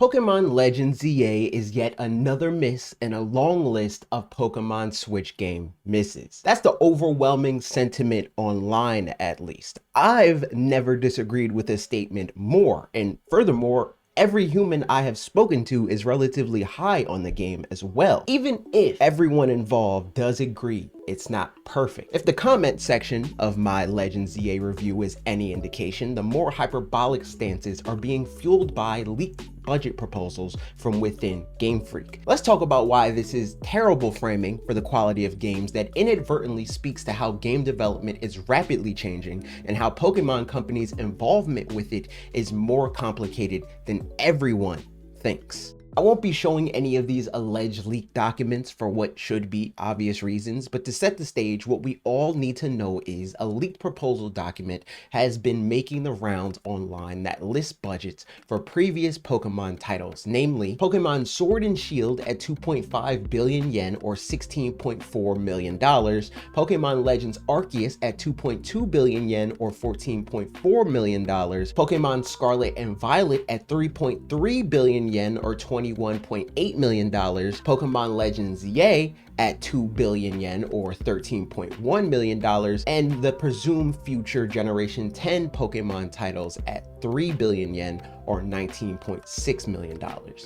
Pokémon Legends ZA is yet another miss in a long list of Pokémon Switch game misses. That's the overwhelming sentiment online, at least. I've never disagreed with this statement more, and furthermore, every human I have spoken to is relatively high on the game as well. Even if everyone involved does agree it's not perfect. If the comment section of my Legends ZA review is any indication, the more hyperbolic stances are being fueled by leaked budget proposals from within Game Freak. Let's talk about why this is terrible framing for the quality of games that inadvertently speaks to how game development is rapidly changing and how Pokemon Company's involvement with it is more complicated than everyone thinks. I won't be showing any of these alleged leaked documents for what should be obvious reasons, but to set the stage, what we all need to know is a leaked proposal document has been making the rounds online that lists budgets for previous Pokemon titles, namely Pokemon Sword and Shield at 2.5 billion yen or $16.4 million, Pokemon Legends Arceus at 2.2 billion yen or $14.4 million, Pokemon Scarlet and Violet at 3.3 billion yen or $21.8 million, Pokemon Legends ZA at 2 billion yen or $13.1 million, and the presumed future Generation 10 Pokemon titles at 3 billion yen or $19.6 million.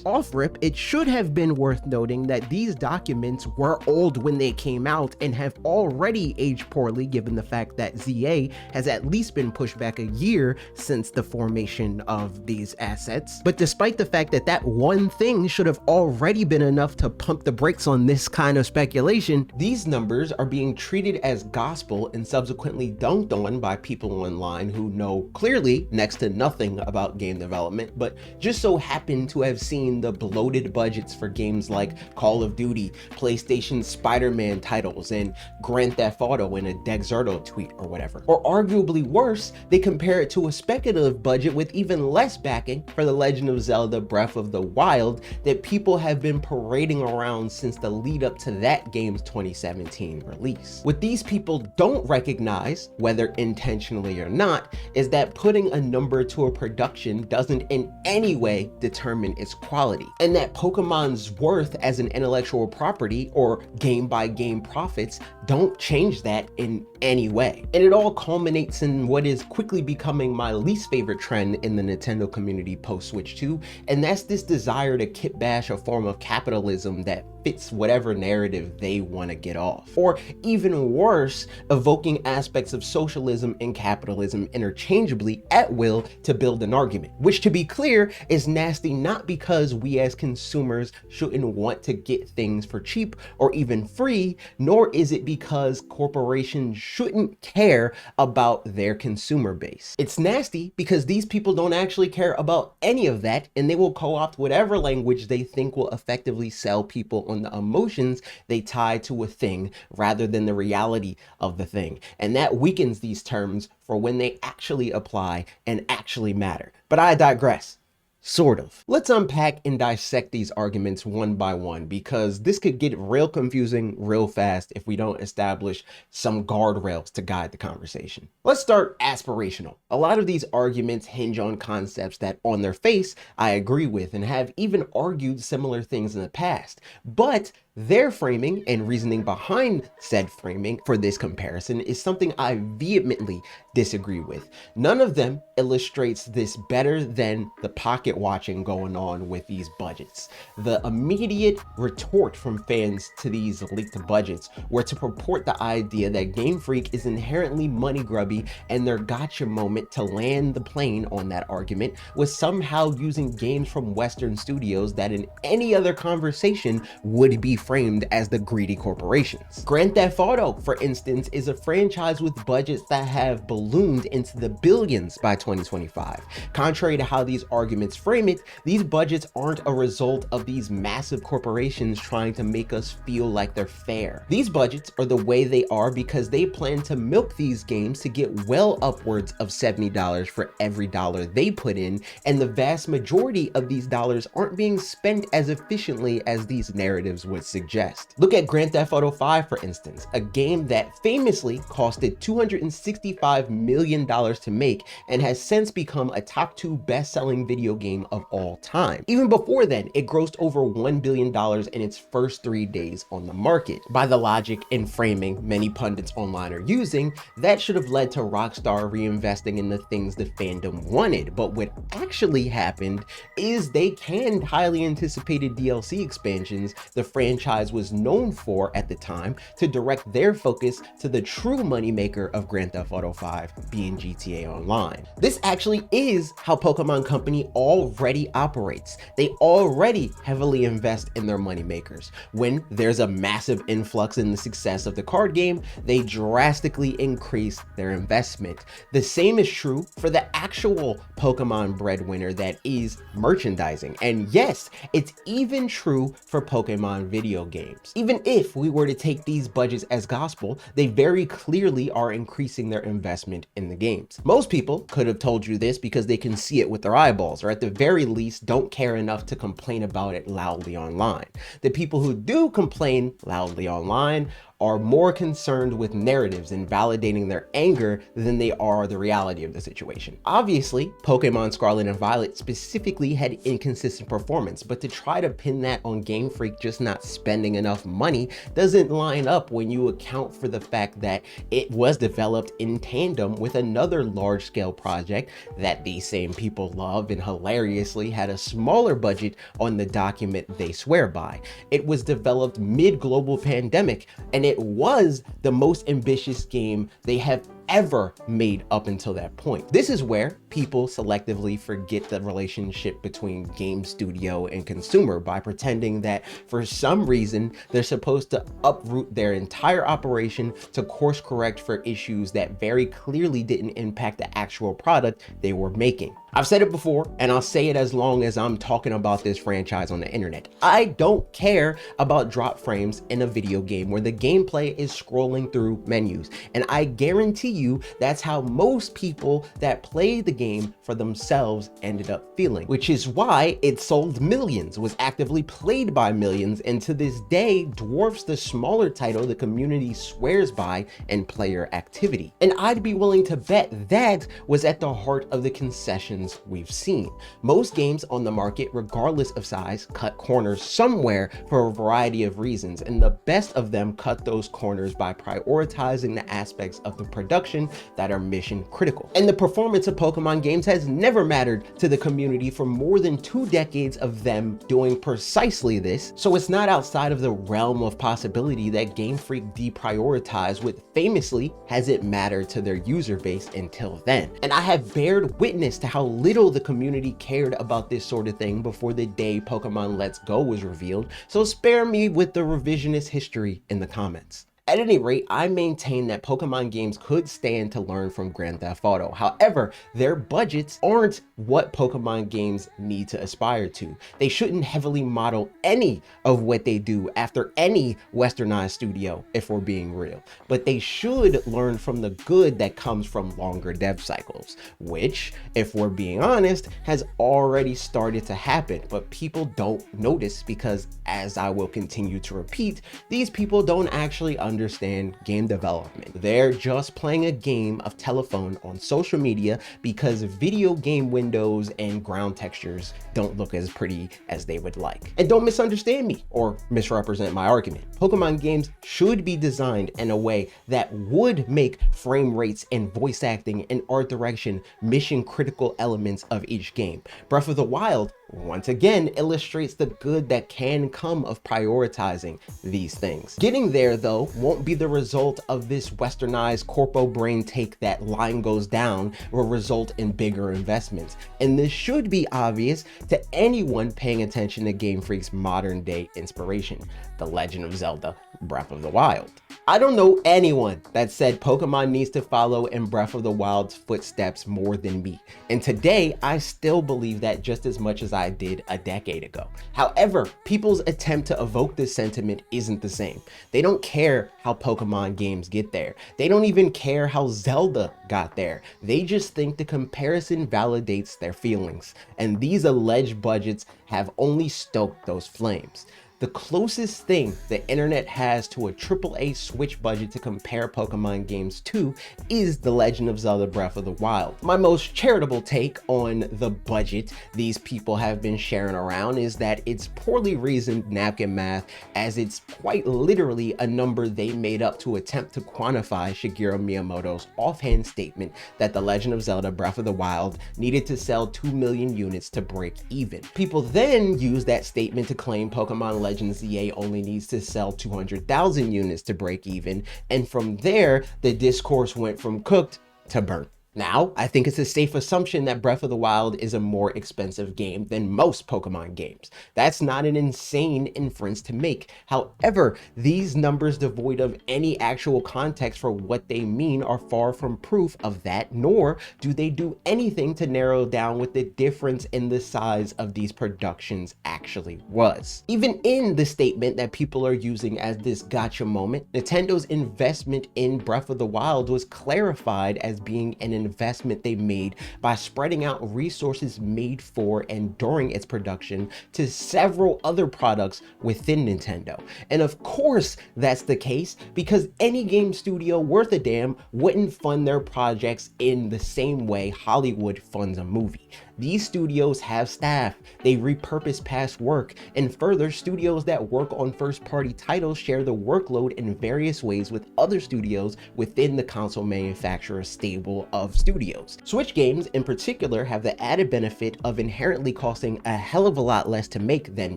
Off rip, it should have been worth noting that these documents were old when they came out and have already aged poorly given the fact that ZA has at least been pushed back a year since the formation of these assets. But despite the fact that that one thing should have already been enough to pump the brakes on this kind of speculation, these numbers are being treated as gospel and subsequently dunked on by people online who know clearly next to nothing about game development, but just so happen to have seen the bloated budgets for games like Call of Duty, PlayStation Spider-Man titles, and Grand Theft Auto in a Dexerto tweet or whatever. Or arguably worse, they compare it to a speculative budget with even less backing for The Legend of Zelda Breath of the Wild that people have been parading around since the lead up to that game's 2017 release. What these people don't recognize, whether intentionally or not, is that putting a number to a production doesn't in any way determine its quality, and that Pokemon's worth as an intellectual property or game-by-game profits don't change that in any way. And it all culminates in what is quickly becoming my least favorite trend in the Nintendo community post-Switch 2, and that's this desire to kit bash a form of capitalism that fits whatever narrative they want to get off. Or even worse, evoking aspects of socialism and capitalism interchangeably at will to build an argument, which, to be clear, is nasty not because we as consumers shouldn't want to get things for cheap or even free, nor is it because corporations shouldn't care about their consumer base. It's nasty because these people don't actually care about any of that, and they will co-opt whatever language they think will effectively sell people on the emotions they tie to a thing rather than the reality of the thing. And that weakens these terms for when they actually apply and actually matter. But I digress. Sort of. Let's unpack and dissect these arguments one by one, because this could get real confusing real fast if we don't establish some guardrails to guide the conversation. Let's start aspirational. A lot of these arguments hinge on concepts that on their face I agree with and have even argued similar things in the past, but their framing and reasoning behind said framing for this comparison is something I vehemently disagree with. None of them illustrates this better than the pocket watching going on with these budgets. The immediate retort from fans to these leaked budgets were to purport the idea that Game Freak is inherently money grubby, and their gotcha moment to land the plane on that argument was somehow using games from Western studios that in any other conversation would be framed as the greedy corporations. Grand Theft Auto, for instance, is a franchise with budgets that have ballooned into the billions by 2025. Contrary to how these arguments frame it, these budgets aren't a result of these massive corporations trying to make us feel like they're fair. These budgets are the way they are because they plan to milk these games to get well upwards of $70 for every dollar they put in, and the vast majority of these dollars aren't being spent as efficiently as these narratives would suggest. Look at Grand Theft Auto 5, for instance, a game that famously costed $265 million to make and has since become a top 2 best-selling video game game of all time. Even before then, it grossed over $1 billion in its first 3 days on the market. By the logic and framing many pundits online are using, that should have led to Rockstar reinvesting in the things the fandom wanted. But what actually happened is they canned highly anticipated DLC expansions the franchise was known for at the time to direct their focus to the true moneymaker of Grand Theft Auto 5, being GTA Online. This actually is how Pokémon Company already operates. They already heavily invest in their moneymakers. When there's a massive influx in the success of the card game, they drastically increase their investment. The same is true for the actual Pokemon breadwinner that is merchandising. And yes, it's even true for Pokemon video games. Even if we were to take these budgets as gospel, they very clearly are increasing their investment in the games. Most people could have told you this because they can see it with their eyeballs, or at the very least don't care enough to complain about it loudly online. The people who do complain loudly online are more concerned with narratives and validating their anger than they are the reality of the situation. Obviously, Pokemon Scarlet and Violet specifically had inconsistent performance, but to try to pin that on Game Freak just not spending enough money doesn't line up when you account for the fact that it was developed in tandem with another large-scale project that these same people love and hilariously had a smaller budget on the document they swear by. It was developed mid-global pandemic, and it was the most ambitious game they have ever made up until that point. This is where people selectively forget the relationship between game studio and consumer by pretending that for some reason they're supposed to uproot their entire operation to course correct for issues that very clearly didn't impact the actual product they were making. I've said it before, and I'll say it as long as I'm talking about this franchise on the internet. I don't care about drop frames in a video game where the gameplay is scrolling through menus, and I guarantee you that's how most people that played the game for themselves ended up feeling, which is why it sold millions, was actively played by millions, and to this day dwarfs the smaller title the community swears by in player activity. And I'd be willing to bet that was at the heart of the concessions we've seen. Most games on the market, regardless of size, cut corners somewhere for a variety of reasons, and the best of them cut those corners by prioritizing the aspects of the production that are mission critical. And the performance of Pokemon games has never mattered to the community for more than 2 decades of them doing precisely this, so it's not outside of the realm of possibility that Game Freak deprioritized what famously hasn't mattered to their user base until then. And I have bared witness to how little the community cared about this sort of thing before the day Pokemon Let's Go was revealed, so spare me with the revisionist history in the comments. At any rate, I maintain that Pokemon games could stand to learn from Grand Theft Auto. However, their budgets aren't what Pokemon games need to aspire to. They shouldn't heavily model any of what they do after any westernized studio, if we're being real. But they should learn from the good that comes from longer dev cycles, which, if we're being honest, has already started to happen, but people don't notice because, as I will continue to repeat, these people don't actually understand game development. They're just playing a game of telephone on social media because video game windows and ground textures don't look as pretty as they would like. And don't misunderstand me or misrepresent my argument. Pokemon games should be designed in a way that would make frame rates and voice acting and art direction mission critical elements of each game. Breath of the Wild once again illustrates the good that can come of prioritizing these things. Getting there though won't be the result of this westernized corpo brain take that line goes down will result in bigger investments. And this should be obvious to anyone paying attention to Game Freak's modern day inspiration, The Legend of Zelda Breath of the Wild. I don't know anyone that said Pokemon needs to follow in Breath of the Wild's footsteps more than me. And today, I still believe that just as much as I did a decade ago. However, people's attempt to evoke this sentiment isn't the same. They don't care how Pokemon games get there. They don't even care how Zelda got there. They just think the comparison validates their feelings. And these alleged budgets have only stoked those flames. The closest thing the internet has to a AAA Switch budget to compare Pokemon games to is The Legend of Zelda Breath of the Wild. My most charitable take on the budget these people have been sharing around is that it's poorly reasoned napkin math, as it's quite literally a number they made up to attempt to quantify Shigeru Miyamoto's offhand statement that The Legend of Zelda Breath of the Wild needed to sell 2 million units to break even. People then use that statement to claim Pokemon Legends ZA only needs to sell 200,000 units to break even, and from there, the discourse went from cooked to burnt. Now, I think it's a safe assumption that Breath of the Wild is a more expensive game than most Pokemon games. That's not an insane inference to make. However, these numbers devoid of any actual context for what they mean are far from proof of that, nor do they do anything to narrow down what the difference in the size of these productions actually was. Even in the statement that people are using as this gotcha moment, Nintendo's investment in Breath of the Wild was clarified as being an investment they made by spreading out resources made for and during its production to several other products within Nintendo. And of course that's the case because any game studio worth a damn wouldn't fund their projects in the same way Hollywood funds a movie. These studios have staff, they repurpose past work, and further, studios that work on first-party titles share the workload in various ways with other studios within the console manufacturer stable of studios. Switch games in particular have the added benefit of inherently costing a hell of a lot less to make than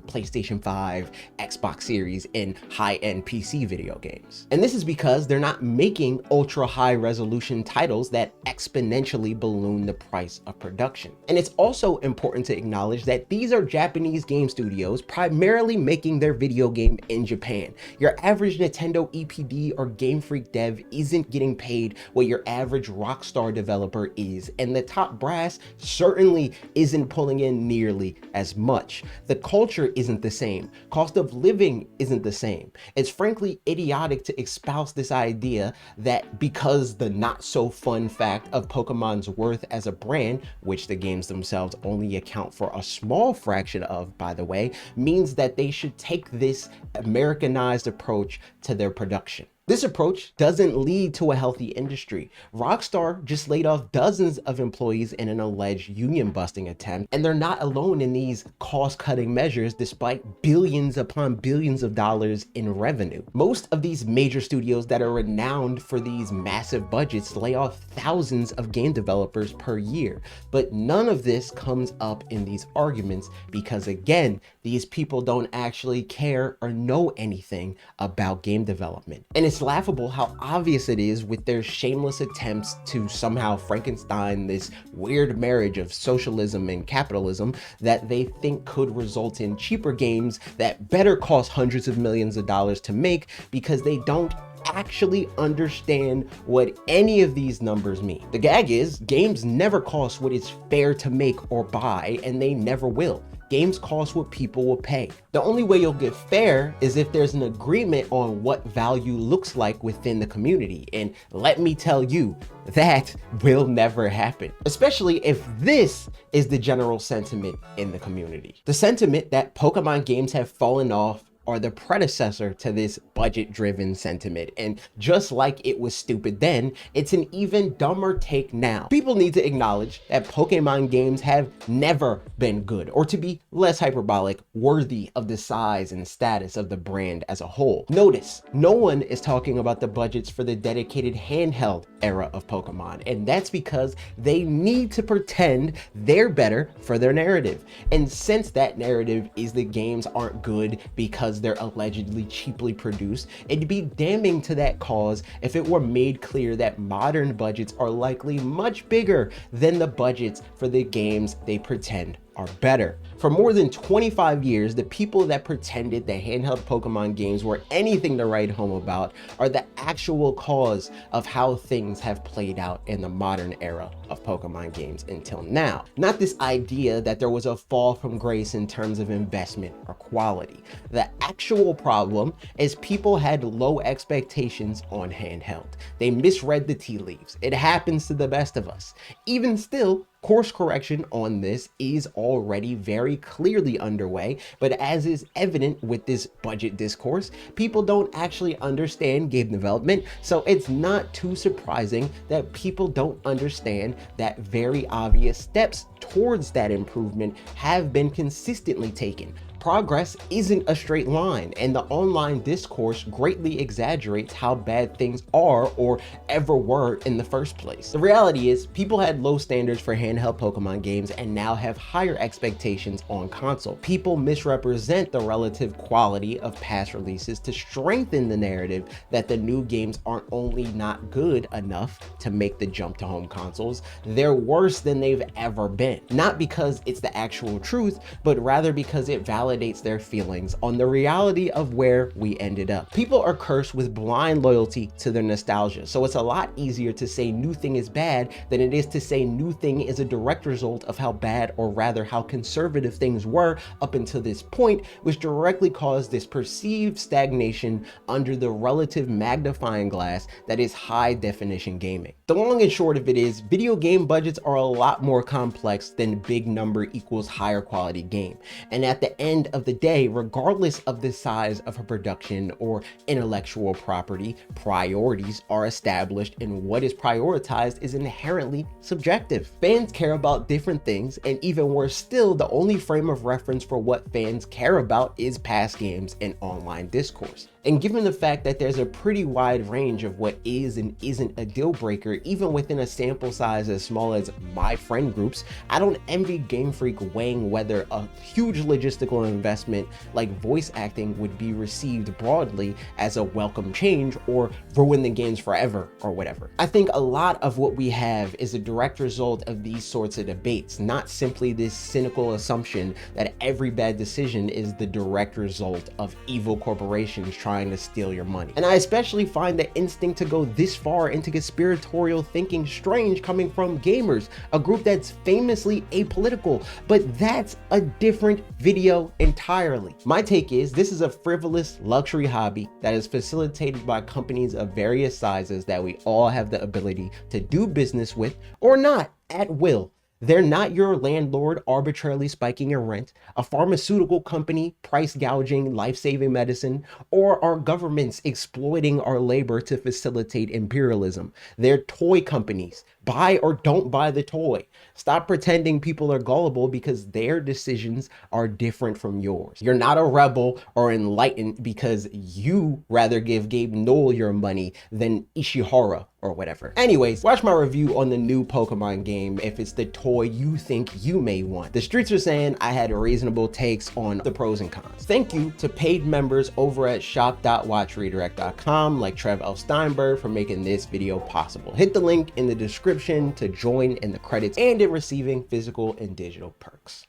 PlayStation 5, Xbox Series, and high-end PC video games. And this is because they're not making ultra-high resolution titles that exponentially balloon the price of production. And it's also important to acknowledge that these are Japanese game studios primarily making their video game in Japan. Your average Nintendo EPD or Game Freak dev isn't getting paid what your average Rockstar developer is, and the top brass certainly isn't pulling in nearly as much. The culture isn't the same. Cost of living isn't the same. It's frankly idiotic to espouse this idea that because the not so fun fact of Pokemon's worth as a brand, which the games themselves only account for a small fraction of, by the way, means that they should take this Americanized approach to their production. This approach doesn't lead to a healthy industry. Rockstar just laid off dozens of employees in an alleged union busting attempt, and they're not alone in these cost-cutting measures despite billions upon billions of dollars in revenue. Most of these major studios that are renowned for these massive budgets lay off thousands of game developers per year, but none of this comes up in these arguments because, again, these people don't actually care or know anything about game development. And it's laughable how obvious it is with their shameless attempts to somehow Frankenstein this weird marriage of socialism and capitalism that they think could result in cheaper games that better cost hundreds of millions of dollars to make because they don't actually understand what any of these numbers mean. The gag is, games never cost what is fair to make or buy, and they never will. Games cost what people will pay. The only way you'll get fair is if there's an agreement on what value looks like within the community. And let me tell you, that will never happen, especially if this is the general sentiment in the community. The sentiment that Pokemon games have fallen off are the predecessor to this budget-driven sentiment, and just like it was stupid then, it's an even dumber take now. People need to acknowledge that Pokemon games have never been good, or to be less hyperbolic, worthy of the size and status of the brand as a whole. Notice, no one is talking about the budgets for the dedicated handheld era of Pokemon, and that's because they need to pretend they're better for their narrative. And since that narrative is the games aren't good because they're allegedly cheaply produced, it'd be damning to that cause if it were made clear that modern budgets are likely much bigger than the budgets for the games they pretend are better. For more than 25 years, the people that pretended the handheld Pokemon games were anything to write home about are the actual cause of how things have played out in the modern era of Pokemon games until now. Not this idea that there was a fall from grace in terms of investment or quality. The actual problem is people had low expectations on handheld. They misread the tea leaves. It happens to the best of us. Even still, Course correction on this is already very clearly underway, but as is evident with this budget discourse, people don't actually understand game development, so it's not too surprising that people don't understand that very obvious steps towards that improvement have been consistently taken. Progress isn't a straight line, and the online discourse greatly exaggerates how bad things are or ever were in the first place. The reality is, people had low standards for handheld Pokemon games and now have higher expectations on console. People misrepresent the relative quality of past releases to strengthen the narrative that the new games aren't only not good enough to make the jump to home consoles, they're worse than they've ever been. Not because it's the actual truth, but rather because it validates their feelings on the reality of where we ended up. People are cursed with blind loyalty to their nostalgia, so it's a lot easier to say new thing is bad than it is to say new thing is a direct result of how bad, or rather how conservative things were up until this point, which directly caused this perceived stagnation under the relative magnifying glass that is high definition gaming. The long and short of it is, video game budgets are a lot more complex than big number equals higher quality game, and at the end of the day, regardless of the size of a production or intellectual property, priorities are established, and what is prioritized is inherently subjective. Fans care about different things, and even worse still, the only frame of reference for what fans care about is past games and online discourse. And given the fact that there's a pretty wide range of what is and isn't a deal breaker, even within a sample size as small as my friend groups, I don't envy Game Freak weighing whether a huge logistical investment like voice acting would be received broadly as a welcome change or ruin the games forever or whatever. I think a lot of what we have is a direct result of these sorts of debates, not simply this cynical assumption that every bad decision is the direct result of evil corporations trying to steal your money. And I especially find the instinct to go this far into conspiratorial thinking strange coming from gamers, a group that's famously apolitical, but that's a different video entirely. My take is, this is a frivolous luxury hobby that is facilitated by companies of various sizes that we all have the ability to do business with or not at will. They're not your landlord arbitrarily spiking your rent, a pharmaceutical company price gouging life-saving medicine, or our governments exploiting our labor to facilitate imperialism. They're toy companies. Buy or don't buy the toy. Stop pretending people are gullible because their decisions are different from yours. You're not a rebel or enlightened because you rather give Gabe Newell your money than Ishihara or whatever. Anyways, watch my review on the new Pokemon game if it's the toy you think you may want. The streets are saying I had reasonable takes on the pros and cons. Thank you to paid members over at shop.watchredirect.com like Trev L. Steinberg for making this video possible. Hit the link in the description to join in the credits and in receiving physical and digital perks.